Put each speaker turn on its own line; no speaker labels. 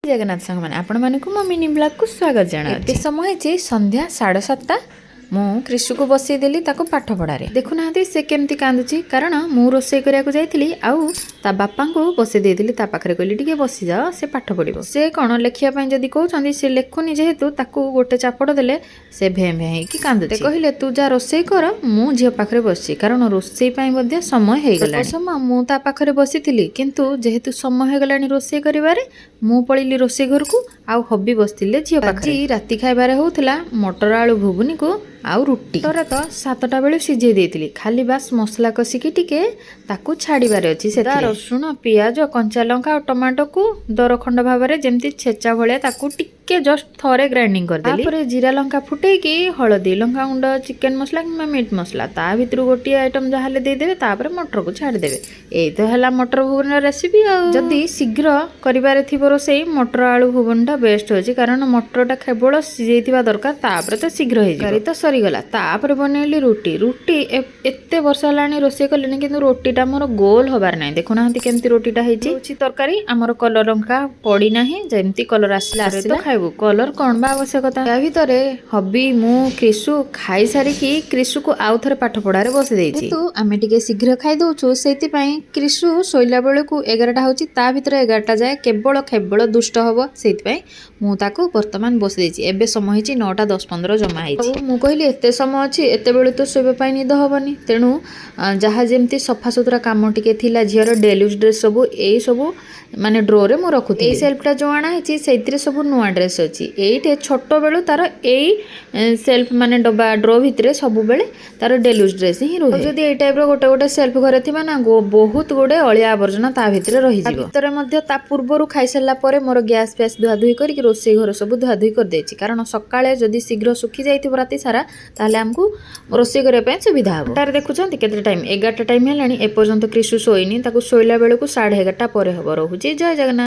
जगन्नाथ सांग मैंने आपण मानक मो मिनी ब्लॉग को स्वागत जनावि समय जे संध्या 7:30 मु कृषु को बसईदेली पाठ पढ़ारे देखुना से केमती कांदुची कारण मु रोषे करने जाइली आउ ता बापा को बसई देली पाखे कहली टे बसी जाओ से पाठ पढ़ो से कौन लिखापी जदि कहते सी लेखुनी जेहेतु ताकू गोटे चापड़ देले से भे भे कि कांदुची कहले तू जा रोषे कर मु झील पाखे बसी कारण रोषे समय हो गला समय मु ता पाखे बसी किंतु जेहेतु समय हो गला रोषे करिवारे मु पड़िली रोषे घर को आउ हबी बसते झील पाखे राति खाइबार होउथला मटर आलू घुगुनी को आउ रुटी तोरा तो 7टा बेलू सिझे देइतिली खाली बास मसला कसिकी टिके ताकू छाड़ीबार अछि से रसुण पियाज कंचा लंका और टमाटो को दरखंड भाव में जेमती छेचा भलिया ताकू टिके जस्ट थोड़े ग्राइंडिंग कर देली तापर जीरा लंका फुटेकी हळदी लंका गुंड चिकन मसला कि मीट मसला ता भितर गोटे आइटम जहाले दे देबे तापर मटर को छाड़ देबे ए तो हला मटर भुवन रेसिपी आ जदी शीघ्र करिबारे थिबो रोसई मटर आलू भुवनटा बेस्ट होची कारण मटरटा केवल सिझेइथिबा दरकार तापर तो शीघ्र हे जाई तो सरीगला तापर बनैली रुटी रुटी एते वर्ष हलानी रोषे कलेनी किंतु रोटीटा मोर गोल हबार नाही देखुना केमती रोटीटा हेची तरकारी हमर कलर लंका पड़ी नाही जेमती कलर आसला तो खाइबो कलर कोन बा आवश्यकता या भितरे हबी मु कृषु खाई सारी की कृषु को आउ थरे पाठ पढ़ारे बसे देइछि तू आमे टिके शीघ्र खाइ दउछु सेति पई कृषु सोइला बेले को 11टा होची ता भितरे 11टा जाय केवल दुष्ट हबो सेति पई मु ताको वर्तमान बसे देइछि एबे समय हेची 9:10-15 जमा हेछि मु कहली एते समय अछि एते बेले तो सोइबा पई निद हबनी तेनु जहा जेमती सफा सुतरा काम टिके थिला झियर डेली यूज ड्रेस सब एई सब माने ड्रो रे मु रखुथि ए सेल्फटा जो आना हेची सेतिरे सब नुवा ड्रेस अछि एइटे छोटो बेलु तार एई सेल्फ माने डब्बा ड्रो भितरे सब बेले तार डेली यूज ड्रेस ही रहे जदी एई टाइप रो गोटे सेल्फ घरे थिबा ना बहुत गोटे अलिया आवर्जना ता भितरे रहि जिवो भितरे मध्ये ता पूर्वरु खाइ सल्ला परे मोर गैस फैस धुआ धुई करी रोषे घर सब धुआ धुई कर देछि कारण सकाळे जदी शीघ्र सुखी जाइथिबो राती सारा ताले हमकु रोषे करे पे सुविधा हबो तार देखुछंती केते टाइम 11टा टाइम हेलानी ए पर्यंत कृषु सोइनी ताकू सोइला बेले को 11:30 परे हबो रहूची जय जगन्नाथ।